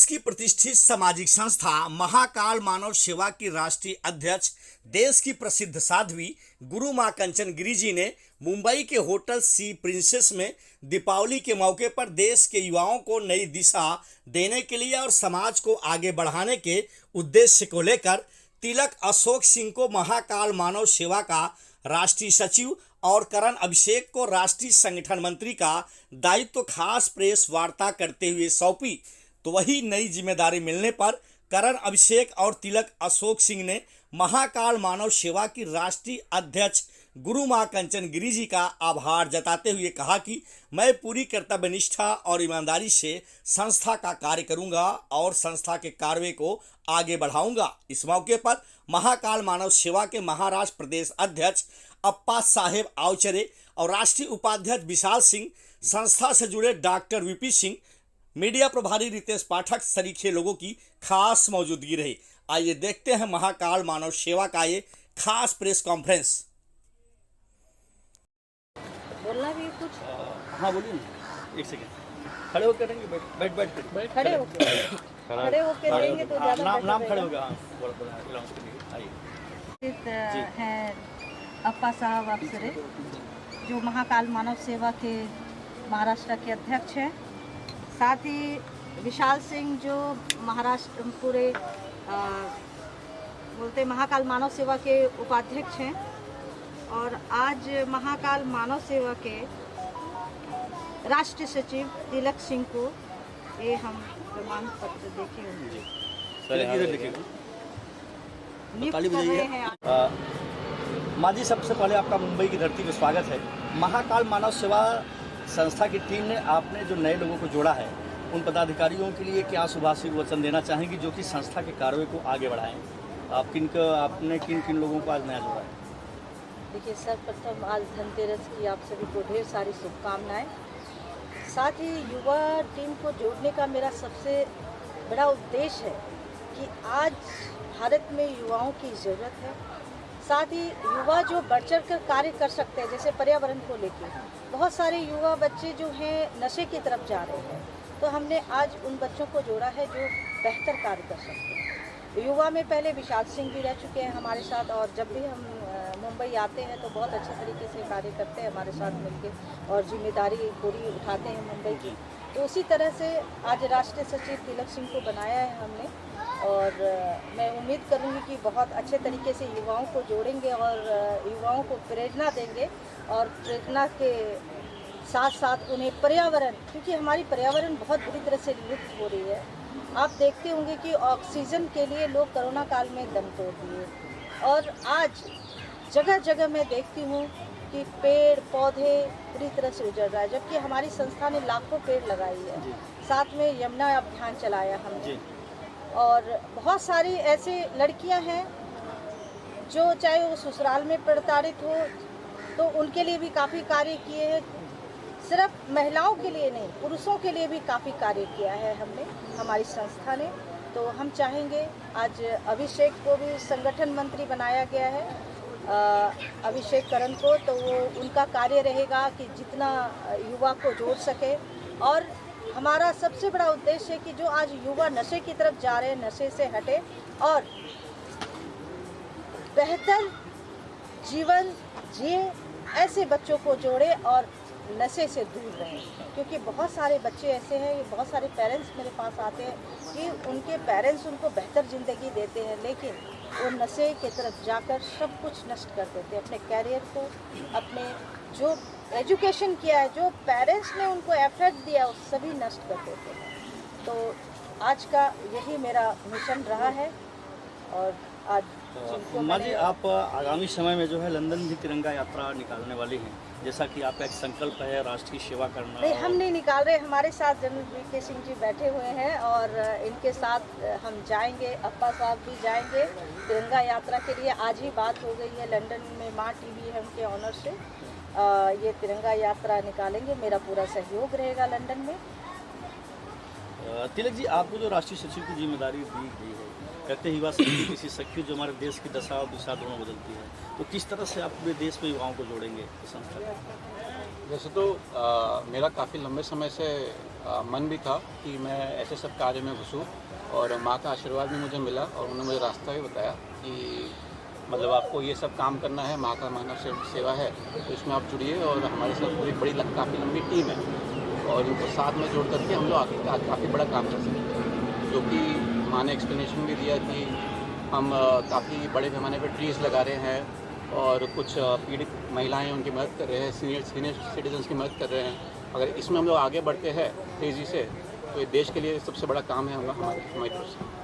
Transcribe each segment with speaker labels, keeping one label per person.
Speaker 1: देश की प्रतिष्ठित सामाजिक संस्था महाकाल मानव सेवा की राष्ट्रीय अध्यक्ष, देश की प्रसिद्ध साध्वी गुरु मां कंचन गिरि जी ने मुंबई के होटल सी प्रिंसेस में दीपावली के मौके पर देश के युवाओं को नई दिशा देने के लिए और समाज को आगे बढ़ाने के उद्देश्य को लेकर तिलक अशोक सिंह को महाकाल मानव सेवा का राष्ट्रीय सचिव और करण अभिषेक को राष्ट्रीय संगठन मंत्री का दायित्व खास प्रेस वार्ता करते हुए सौंपी। तो वही नई जिम्मेदारी मिलने पर करण अभिषेक और तिलक अशोक सिंह ने महाकाल मानव सेवा की राष्ट्रीय अध्यक्ष गुरु मां कंचन गिरि जी का आभार जताते हुए कहा कि मैं पूरी कर्तव्यनिष्ठा और ईमानदारी से संस्था का कार्य करूंगा और संस्था के कार्य को आगे बढ़ाऊंगा। इस मौके पर महाकाल मानव सेवा के महाराष्ट्र प्रदेश अध्यक्ष अप्पा साहेब आवचरे और राष्ट्रीय उपाध्यक्ष विशाल सिंह, संस्था से जुड़े डॉक्टर वीपी सिंह, मीडिया प्रभारी रितेश पाठक सरीखे लोगों की खास मौजूदगी रही। आइए देखते हैं महाकाल मानव सेवा का ये खास प्रेस कॉन्फ्रेंस।
Speaker 2: बोलना भी कुछ?
Speaker 1: हाँ बोलिए ना, एक सेकंड। खड़े होकर करेंगे, बैठ
Speaker 2: खड़े होकर देंगे तो ज़्यादा
Speaker 1: नाम खड़े होगा। हाँ अनाउंस करिए। आइए
Speaker 2: हैं अप्पा साहब अफसरे, जो महाकाल मानव सेवा के महाराष्ट्र के अध्यक्ष हैं, साथ ही विशाल सिंह जो महाराष्ट्र पूरे बोलते महाकाल मानव सेवा के उपाध्यक्ष हैं, और आज महाकाल मानव सेवा के राष्ट्रीय सचिव तिलक सिंह को ये हम प्रमाण पत्र देखे होंगे।
Speaker 1: माँ जी, सबसे पहले आपका मुंबई की धरती में स्वागत है। महाकाल मानव सेवा संस्था की टीम ने आपने जो नए लोगों को जोड़ा है, उन पदाधिकारियों के लिए क्या शुभाशीष वचन देना चाहेंगे जो कि संस्था के कार्यों को आगे बढ़ाएं? आपने किन किन लोगों को आज नया जोड़ा है?
Speaker 2: देखिए, सर्वप्रथम आज धनतेरस की आप सभी को ढेर सारी शुभकामनाएं। साथ ही युवा टीम को जोड़ने का मेरा सबसे बड़ा उद्देश्य है कि आज भारत में युवाओं की ज़रूरत है। साथ ही युवा जो बढ़ चढ़ कर कार्य कर सकते हैं, जैसे पर्यावरण को लेकर बहुत सारे युवा बच्चे जो हैं नशे की तरफ जा रहे हैं, तो हमने आज उन बच्चों को जोड़ा है जो बेहतर कार्य कर सकते हैं। युवा में पहले विशाल सिंह भी रह चुके हैं हमारे साथ, और जब भी हम मुंबई आते हैं तो बहुत अच्छे तरीके से कार्य करते हैं हमारे साथ मिलकर और जिम्मेदारी पूरी उठाते हैं मुंबई की। तो उसी तरह से आज राष्ट्रीय सचिव तिलक सिंह को बनाया है हमने, और मैं उम्मीद करूंगी कि बहुत अच्छे तरीके से युवाओं को जोड़ेंगे और युवाओं को प्रेरणा देंगे, और प्रेरणा के साथ साथ उन्हें पर्यावरण, क्योंकि हमारी पर्यावरण बहुत बुरी तरह से लुप्त हो रही है। आप देखते होंगे कि ऑक्सीजन के लिए लोग कोरोना काल में दम तोड़ दिए, और आज जगह जगह मैं देखती हूँ कि पेड़ पौधे पूरी तरह से उजड़ रहा है, जबकि हमारी संस्था ने लाखों पेड़ लगाई है। साथ में यमुना अभियान चलाया हमने, और बहुत सारी ऐसे लड़कियां हैं जो चाहे वो ससुराल में प्रताड़ित हो तो उनके लिए भी काफ़ी कार्य किए हैं। सिर्फ महिलाओं के लिए नहीं, पुरुषों के लिए भी काफ़ी कार्य किया है हमने, हमारी संस्था ने। तो हम चाहेंगे, आज अभिषेक को भी संगठन मंत्री बनाया गया है, अभिषेक करण को, तो वो उनका कार्य रहेगा कि जितना युवा को जोड़ सके। और हमारा सबसे बड़ा उद्देश्य है कि जो आज युवा नशे की तरफ जा रहे हैं, नशे से हटे और बेहतर जीवन जिए, ऐसे बच्चों को जोड़े और नशे से दूर रहें। क्योंकि बहुत सारे बच्चे ऐसे हैं, बहुत सारे पेरेंट्स मेरे पास आते हैं कि उनके पेरेंट्स उनको बेहतर ज़िंदगी देते हैं, लेकिन वो नशे की तरफ जाकर सब कुछ नष्ट कर देते हैं, अपने कैरियर को, अपने जो एजुकेशन किया है, जो पेरेंट्स ने उनको एफर्ट दिया, वो सभी नष्ट कर देते हैं। तो आज का यही मेरा मिशन रहा है। और आज
Speaker 1: माँ जी, आप आगामी समय में जो है लंदन भी तिरंगा यात्रा निकालने वाली हैं, जैसा कि आपका एक संकल्प है राष्ट्रीय सेवा करना।
Speaker 2: नहीं, हम नहीं निकाल रहे, हमारे साथ जनरल वीके सिंह जी बैठे हुए हैं, और इनके साथ हम जाएंगे। अप्पा साहब भी जाएंगे तिरंगा यात्रा के लिए। आज ही बात हो गई है लंदन में, माँ टीवी है उनके ऑनर से, ये तिरंगा यात्रा निकालेंगे। मेरा पूरा सहयोग रहेगा लंदन में।
Speaker 1: तिलक जी, आपको जो राष्ट्रीय सचिव की जिम्मेदारी दी गई है, कहते युवा शक्ति किसी शक्ति जो हमारे देश की दशा और दिशा दोनों बदलती है, तो किस तरह से आप पूरे देश में युवाओं को जोड़ेंगे संस्था?
Speaker 3: वैसे तो मेरा काफ़ी लंबे समय से मन भी था कि मैं ऐसे सब कार्य में घुसूँ, और माँ का आशीर्वाद भी मुझे मिला और उन्होंने मुझे रास्ता भी बताया कि मतलब आपको ये सब काम करना है, माँ का मानव सेवा है, तो इसमें आप जुड़िए। और हमारे साथ पूरी बड़ी काफ़ी लंबी टीम है और इनको साथ में जोड़ करके हम लोग आगे काफ़ी बड़ा काम कर सकते हैं। जो कि माँ ने एक्सप्लेनेशन भी दिया कि हम काफ़ी बड़े पैमाने पर ट्रीज़ लगा रहे हैं और कुछ पीड़ित महिलाएं उनकी मदद कर रहे हैं, सीनियर सिटीजन्स की मदद कर रहे हैं। अगर इसमें हम लोग आगे बढ़ते हैं तेज़ी से तो ये देश के लिए सबसे बड़ा काम है हमारी तरफ से।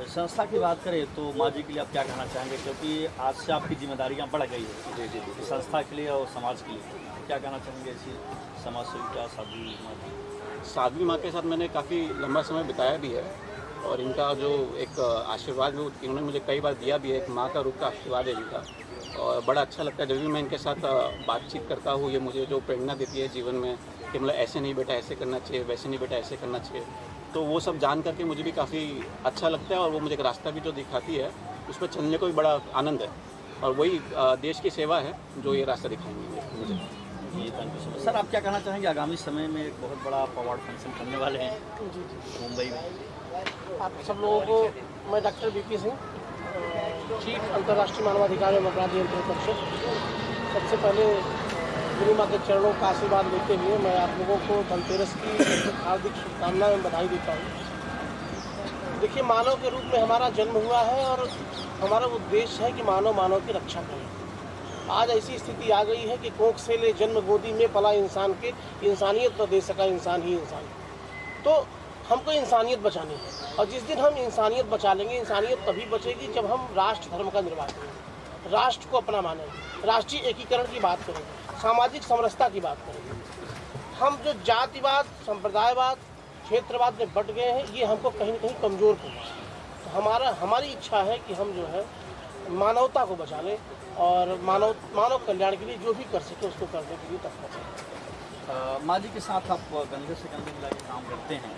Speaker 1: संस्था की बात करें तो माँ जी के लिए आप क्या कहना चाहेंगे, क्योंकि आज से आपकी जिम्मेदारियाँ बढ़ गई है
Speaker 3: जी।
Speaker 1: संस्था के लिए और समाज के लिए, क्या कहना चाहेंगे ऐसी समाज सेविका साध्वी माँ जी?
Speaker 3: साध्वी माँ के साथ मैंने काफ़ी लंबा समय बिताया भी है और इनका जो एक आशीर्वाद भी इन्होंने मुझे कई बार दिया भी है, एक माँ का रूप का आशीर्वाद है इनका, और बड़ा अच्छा लगता है जब भी मैं इनके साथ बातचीत करता हूँ। ये मुझे जो प्रेरणा देती है जीवन में कि मतलब ऐसे नहीं बेटा ऐसे करना चाहिए, वैसे नहीं बेटा ऐसे करना चाहिए, तो वो सब जान करके मुझे भी काफ़ी अच्छा लगता है। और वो मुझे एक रास्ता भी जो दिखाती है उस पर चलने को भी बड़ा आनंद है, और वही देश की सेवा है जो ये रास्ता दिखाएंगे मुझे।
Speaker 1: जी, thank you so much. Sir, आप क्या कहना चाहेंगे, आगामी समय में एक बहुत बड़ा अवार्ड फंक्शन करने वाले हैं मुंबई में?
Speaker 4: आप सब लोगों को मैं डॉक्टर बीपी सिंह, चीफ अंतर्राष्ट्रीय मानवाधिकार एवं अपराध नियंत्रण परिषद, सबसे पहले गुरु माँ के चरणों का आशीर्वाद लेते हुए मैं आप लोगों को धनतेरस की हार्दिक शुभकामनाएं एवं बधाई देता हूँ। देखिए, मानव के रूप में हमारा जन्म हुआ है और हमारा उद्देश्य है कि मानव की रक्षा करें। आज ऐसी स्थिति आ गई है कि कोख से ले जन्म गोदी में पला इंसान के इंसानियत न दे सका इंसान ही इंसान। तो हमको इंसानियत बचानी है, और जिस दिन हम इंसानियत बचा लेंगे, इंसानियत तभी बचेगी जब हम राष्ट्र धर्म का निर्वाह करेंगे, राष्ट्र को अपना मानेंगे, राष्ट्रीय एकीकरण की बात करेंगे, सामाजिक समरसता की बात करेंगे। हम जो जातिवाद, संप्रदायवाद, क्षेत्रवाद में बट गए हैं, ये हमको कहीं न कहीं कमज़ोर कर रहा है। तो हमारी इच्छा है कि हम जो है मानवता को बचा लें और मानव कल्याण के लिए जो भी कर सके उसको करने के लिए तत्पर हैं।
Speaker 1: माँ जी के साथ आप कंधे से कंधे मिला के काम करते हैं,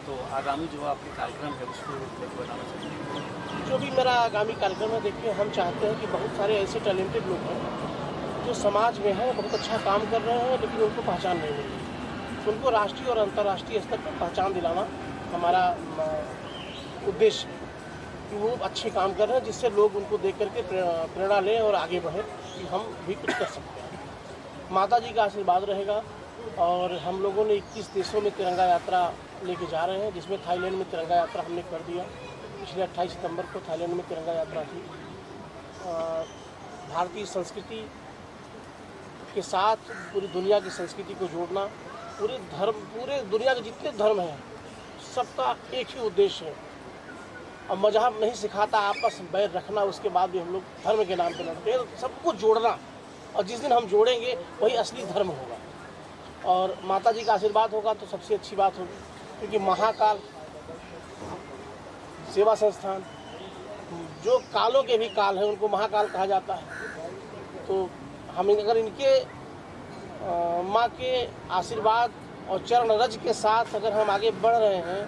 Speaker 1: तो आगामी जो आपके कार्यक्रम है उसको लेकर बताना चाहिए।
Speaker 4: जो भी मेरा आगामी कार्यक्रम है, देखिए, हम चाहते हैं कि बहुत सारे ऐसे टैलेंटेड लोग हैं जो समाज में हैं, बहुत अच्छा काम कर रहे हैं, लेकिन उनको पहचान नहीं मिल रही। उनको राष्ट्रीय और अंतर्राष्ट्रीय स्तर पर पहचान दिलाना हमारा उद्देश्य है कि वो अच्छे काम कर रहे हैं, जिससे लोग उनको देख करके प्रेरणा लें और आगे बढ़ें कि हम भी कुछ कर सकते हैं। माता जी का आशीर्वाद रहेगा और हम लोगों ने 21 देशों में तिरंगा यात्रा लेके जा रहे हैं, जिसमें थाईलैंड में तिरंगा यात्रा हमने कर दिया। पिछले 28 सितंबर को थाईलैंड में तिरंगा यात्रा थी। भारतीय संस्कृति के साथ पूरी दुनिया की संस्कृति को जोड़ना, पूरे दुनिया के जितने धर्म हैं सबका एक ही उद्देश्य है। और मजहब नहीं सिखाता आपस में बैर रखना, उसके बाद भी हम लोग धर्म के नाम पर लड़ते हैं। सबको जोड़ना, और जिस दिन हम जोड़ेंगे वही असली धर्म होगा और माता जी का आशीर्वाद होगा तो सबसे अच्छी बात होगी। क्योंकि महाकाल सेवा संस्थान, जो कालों के भी काल हैं, उनको महाकाल कहा जाता है। तो हम अगर इनके माँ के आशीर्वाद और चरण रज के साथ अगर हम आगे बढ़ रहे हैं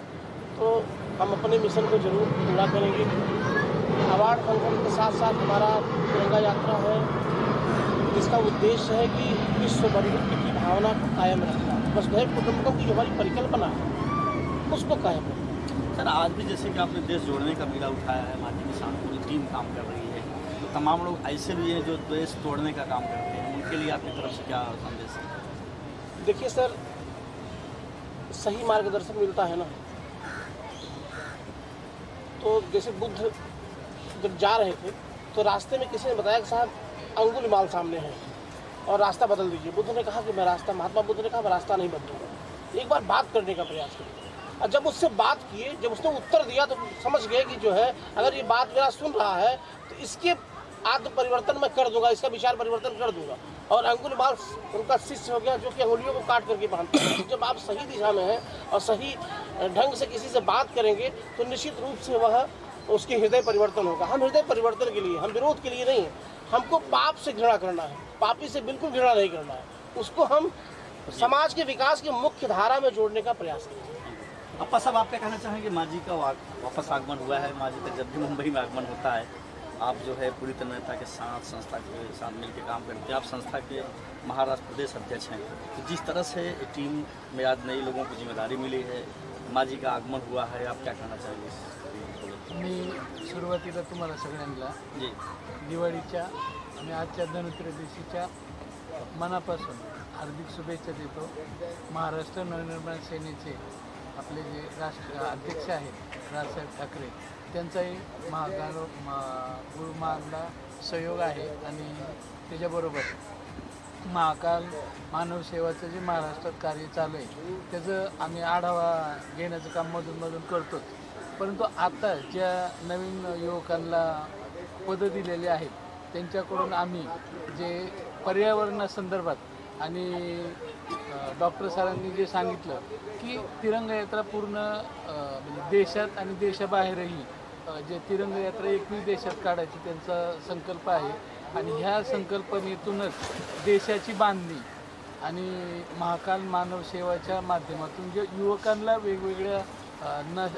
Speaker 4: तो हम अपने मिशन को जरूर पूरा करेंगे। अवार्ड फंक्शन के साथ साथ हमारा तिरंगा यात्रा है, जिसका उद्देश्य है कि विश्व बंधुत्व की भावना को कायम रखना, वसुधैव कुटुंबकम की जो हमारी परिकल्पना है उसको कायम रखना।
Speaker 1: सर, आज भी जैसे कि आपने देश जोड़ने का बीड़ा उठाया है, माँ जी के साथ पूरी टीम काम कर रही है, तो तमाम लोग ऐसे भी हैं जो देश तोड़ने का काम करते हैं, उनके लिए आपकी तरफ से क्या संदेश है?
Speaker 4: देखिए सर, सही मार्गदर्शन मिलता है ना, तो जैसे बुद्ध जब जा रहे थे तो रास्ते में किसी ने बताया कि साहब अंगुलीमाल सामने है और रास्ता बदल दीजिए। बुद्ध ने कहा कि मैं रास्ता, महात्मा बुद्ध ने कहा मैं रास्ता नहीं बदलूंगा, एक बार बात करने का प्रयास करिए। और जब उससे बात किए, जब उसने उत्तर दिया तो समझ गए कि जो है अगर ये बात मेरा सुन रहा है तो इसके आत्म परिवर्तन मैं कर दूंगा, इसका विचार परिवर्तन कर दूंगा। और अंगुलीमाल उनका शिष्य हो गया जो कि अंगुलियों को काट करके बांधता है। जब आप सही दिशा में हैं और सही ढंग से किसी से बात करेंगे तो निश्चित रूप से वह उसके हृदय परिवर्तन होगा। हम हृदय परिवर्तन के लिए, हम विरोध के लिए नहीं है। हमको पाप से घृणा करना है, पापी से बिल्कुल घृणा नहीं करना है। उसको हम समाज के विकास की मुख्य धारा में जोड़ने का प्रयास करेंगे।
Speaker 1: अप्पा साहब, आप क्या कहना चाहेंगे? माँ जी का वापस आगमन हुआ है, माँ जी का जब भी मुंबई में आगमन होता है आप जो है पूरी तन्मयता के साथ संस्था के साथ मिलकर काम करते हैं। आप संस्था के महाराष्ट्र प्रदेश अध्यक्ष हैं। तो जिस तरह से टीम में आज नए लोगों को जिम्मेदारी मिली है, माँ जी का आगमन हुआ है, आप क्या कहना चाहेंगे?
Speaker 5: मी सुरुवातीला तुम्हाला सगळ्यांना
Speaker 1: जी
Speaker 5: दिवाळीच्या आणि आजच्या धनत्रयोदशीच्या मनापासून हार्दिक शुभेच्छा देतो। महाराष्ट्र नवनिर्माण सेनेचे आपले जे राष्ट्र अध्यक्ष आहेत राजसाहेब ठाकरे, त्यांचाही गुरुमानला सहयोग आहे आणि त्याच्याबरोबर महाकाल मानव सेवाचं जे महाराष्ट्रात कार्य चालू आहे त्याचं आम्ही आढावा घेण्याचं काम मधून करतोच। परंतु आता ज्या नवीन युवकांना पदं दिलेली आहेत त्यांच्याकडून आम्ही जे पर्यावरणासंदर्भात आणि डॉक्टर सरांनी जे सांगितलं की तिरंगा यात्रा पूर्ण म्हणजे देशात आणि देशाबाहेरही जे तिरंगा यात्रा 21 देशात काढायची त्यांचा संकल्प आहे आणि ह्या संकल्पनेतूनच देशाची बांधणी आणि महाकाल मानव सेवाच्या माध्यमातून जे युवकांना वेगवेगळ्या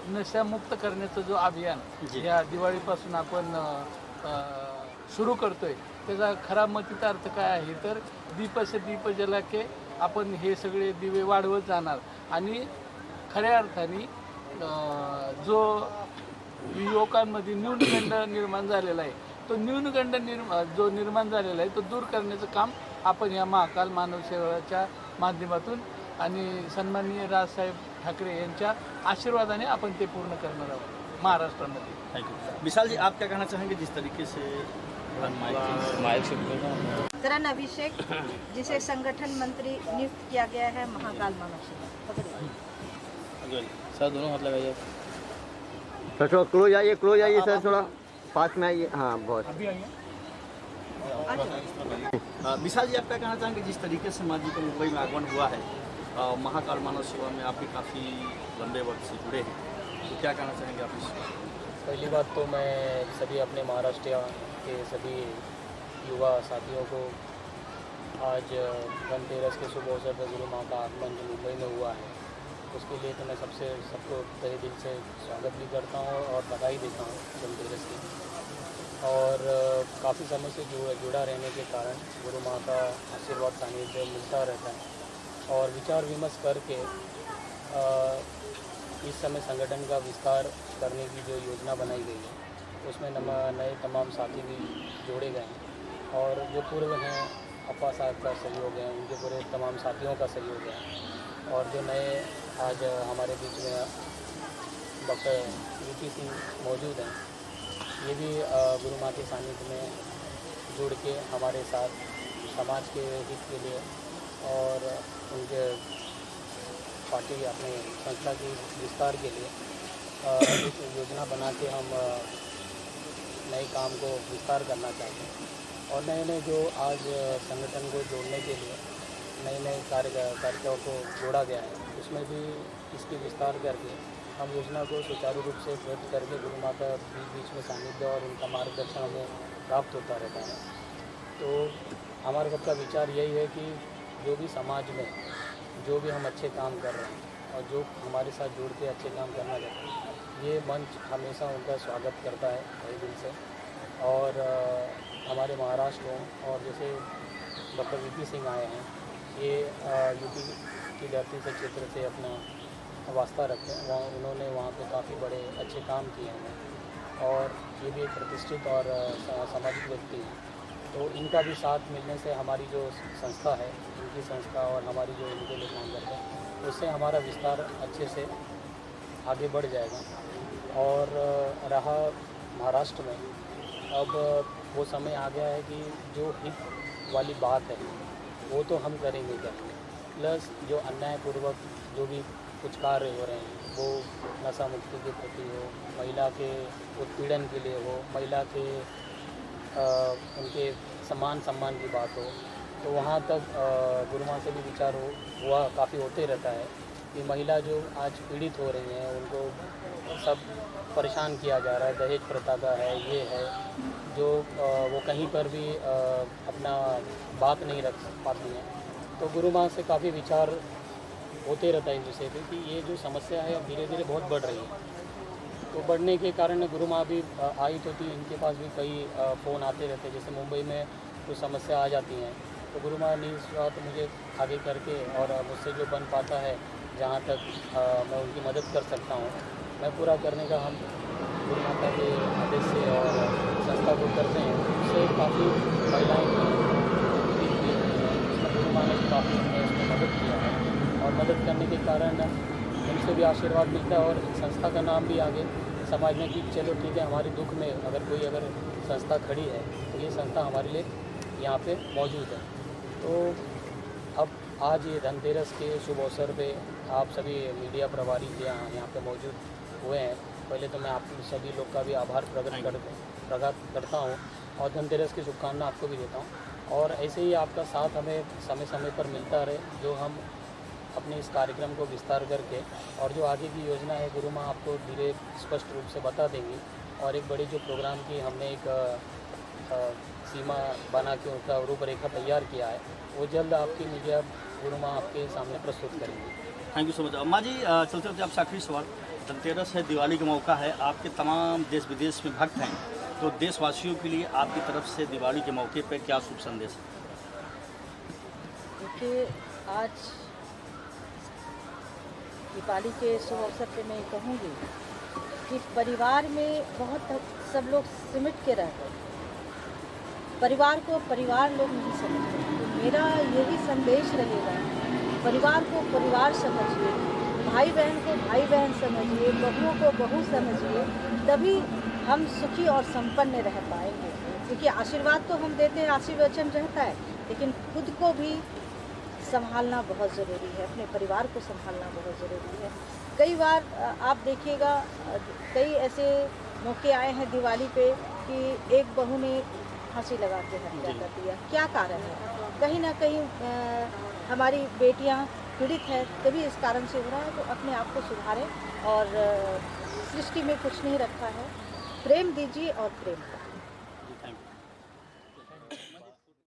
Speaker 5: नशामुक्त करण्याचं जो अभियान या दिवाळीपासून आपण सुरू करतोय त्याचा खरा मतिता अर्थ काय आहे तर दीपसे दीप जलाके आपण हे सगळे दिवे वाढवत जाणार आणि खऱ्या अर्थाने जो युवकांमध्ये न्यूनगंड निर्माण झालेला आहे तो न्यूनगंड जो निर्माण झालेला आहे तो दूर करण्याचं काम आपण या महाकाल मानव सेवाच्या माध्यमातून आणि सन्माननीय राजसाहेब ठाकरे यांच्या आशीर्वादाने आपण ते पूर्ण करणार आहोत महाराष्ट्रामध्ये।
Speaker 1: Thank you. विशाल जी, आप क्या कहना चाहेंगे जिस तरीके से
Speaker 2: करण अभिषेक जिसे संगठन मंत्री नियुक्त किया गया है महाकाल मानव सेवा पकड़िए
Speaker 3: सर दोनों हाथ लगाइए।
Speaker 6: सर थोड़ा क्लोज आइए सर, थोड़ा पास में आइए। हाँ बहुत।
Speaker 1: विशाल जी, आप क्या कहना चाहेंगे जिस तरीके से माँ जी का मुंबई में आगमन हुआ है, महाकाल मानव सेवा में आप भी काफ़ी लंबे वक्त से जुड़े हैं, तो क्या कहना चाहेंगे आप इस?
Speaker 7: पहली बात तो मैं सभी अपने महाराष्ट्र के सभी युवा साथियों को आज धनतेरस के शुभ अवसर पर गुरु माँ का आगमन जो मुंबई में हुआ है उसके लिए तो मैं सबको तहे दिल से स्वागत भी करता हूँ और बधाई देता हूँ धनतेरस की। और काफ़ी समय से जुड़ा रहने के कारण गुरु माँ का आशीर्वाद सानिध्य मिलता रहता है और विचार विमर्श करके इस समय संगठन का विस्तार करने की जो योजना बनाई गई है उसमें नए तमाम साथी भी जोड़े गए हैं और जो पूर्व हैं अपा साहब का सहयोग है, उनके पूरे तमाम साथियों का सहयोग है और जो नए आज हमारे बीच में डॉक्टर वीपी सिंह मौजूद हैं, ये भी गुरु माँ के सानिध्य में जुड़ के हमारे साथ समाज के हित के लिए और उनके पार्टी अपने संस्था के विस्तार के लिए एक योजना बना के हम नए काम को विस्तार करना चाहते हैं और नए जो आज संगठन को जोड़ने के लिए नए कार्यक्रमों को जोड़ा गया है उसमें भी इसकी विस्तार करके हम योजना को सुचारू रूप से व्यक्त करके गुरु माँ का बीच में सानिध्य और उनका मार्गदर्शन हमें प्राप्त होता रहता है। तो हमारे सबका विचार यही है कि जो भी समाज में जो भी हम अच्छे काम कर रहे हैं और जो हमारे साथ जुड़ के अच्छे काम करना चाहते हैं ये मंच हमेशा उनका स्वागत करता है तहे दिल से। और हमारे महाराष्ट्र और जैसे डॉक्टर वीपी सिंह आए हैं, ये यूपी की धरती से क्षेत्र से अपना वास्ता रखते हैं, वहाँ उन्होंने वहाँ पे काफ़ी बड़े अच्छे काम किए हैं और ये भी एक प्रतिष्ठित और सामाजिक व्यक्ति हैं। तो इनका भी साथ मिलने से हमारी जो संस्था है, इनकी संस्था और हमारी जो इनके लिए काम करते हैं उससे हमारा विस्तार अच्छे से आगे बढ़ जाएगा। और रहा महाराष्ट्र में, अब वो समय आ गया है कि जो हित वाली बात है वो तो हम करेंगे, प्लस जो अन्यायपूर्वक जो भी कुछ कार्य हो रहे हैं वो नशा मुक्ति के प्रति हो, महिला के उत्पीड़न के लिए हो, महिला के उनके सम्मान की बात हो, तो वहाँ तक गुरु माँ से भी विचार हुआ काफ़ी होते रहता है कि महिला जो आज पीड़ित हो रही हैं उनको सब परेशान किया जा रहा है, दहेज प्रथा का है, ये है जो वो कहीं पर भी अपना बात नहीं रख पाती हैं। तो गुरु माँ से काफ़ी विचार होते रहता है इस विषय पे कि ये जो समस्या है धीरे धीरे बहुत बढ़ रही है तो बढ़ने के कारण गुरु माँ भी आई तो थी, इनके पास भी कई फ़ोन आते रहते, जैसे मुंबई में कुछ समस्या आ जाती हैं तो गुरु माँ निस्वार्थ मुझे आगे करके और मुझसे जो बन पाता है जहाँ तक मैं उनकी मदद कर सकता हूँ मैं पूरा करने का हम गुरु माता के आदेश से और संस्था को करते हैं। उससे काफ़ी महिलाएँ गुरु माँ ने काफ़ी उसमें मदद किया है और मदद करने के कारण उनसे भी आशीर्वाद मिलता है और संस्था का नाम भी आगे समाज में कि चलो ठीक है, हमारे दुख में अगर संस्था खड़ी है तो ये संस्था हमारे लिए यहाँ पे मौजूद है। तो अब आज ये धनतेरस के शुभ अवसर पे आप सभी मीडिया प्रभारी यहाँ पे मौजूद हुए हैं। पहले तो मैं आप सभी लोग का भी आभार प्रकट करता हूँ और धनतेरस की शुभकामना आपको भी देता हूँ और ऐसे ही आपका साथ हमें समय समय पर मिलता रहे, जो हम अपने इस कार्यक्रम को विस्तार करके और जो आगे की योजना है गुरु माँ आपको धीरे स्पष्ट रूप से बता देंगी और एक बड़ी जो प्रोग्राम की हमने एक सीमा बना के उनका रूपरेखा तैयार किया है वो जल्द आपकी मीडिया गुरु माँ आपके सामने प्रस्तुत करेंगी।
Speaker 1: Thank you so much. अम्मा जी, चलते चलते आपसे आखिरी सवाल, धनतेरस है, दिवाली का मौका है, आपके तमाम देश विदेश में भक्त हैं, तो देशवासियों के लिए आपकी तरफ से दिवाली के मौके पर क्या शुभ संदेश है?
Speaker 2: देखिए, आज दिवाली के शुभ अवसर पे मैं कहूँगी कि परिवार में बहुत सब लोग सिमट के रहते हैं, परिवार को परिवार लोग नहीं समझते। तो मेरा यही संदेश रहेगा, परिवार को परिवार समझिए, भाई बहन को भाई बहन समझिए, बहुओं को बहू समझिए, तभी हम सुखी और संपन्न रह पाएंगे। क्योंकि आशीर्वाद तो हम देते हैं, आशीर्वचन रहता है, लेकिन खुद को भी संभालना बहुत ज़रूरी है, अपने परिवार को संभालना बहुत ज़रूरी है। कई बार आप देखिएगा, कई ऐसे मौके आए हैं दिवाली पे कि एक बहू ने फांसी लगा के हत्या कर दिया। क्या कारण है? कहीं ना कहीं हमारी बेटियां पीड़ित है, तभी इस कारण से हो रहा है। तो अपने आप को सुधारें और सृष्टि में कुछ नहीं रखा है, प्रेम दीजिए और प्रेम करें।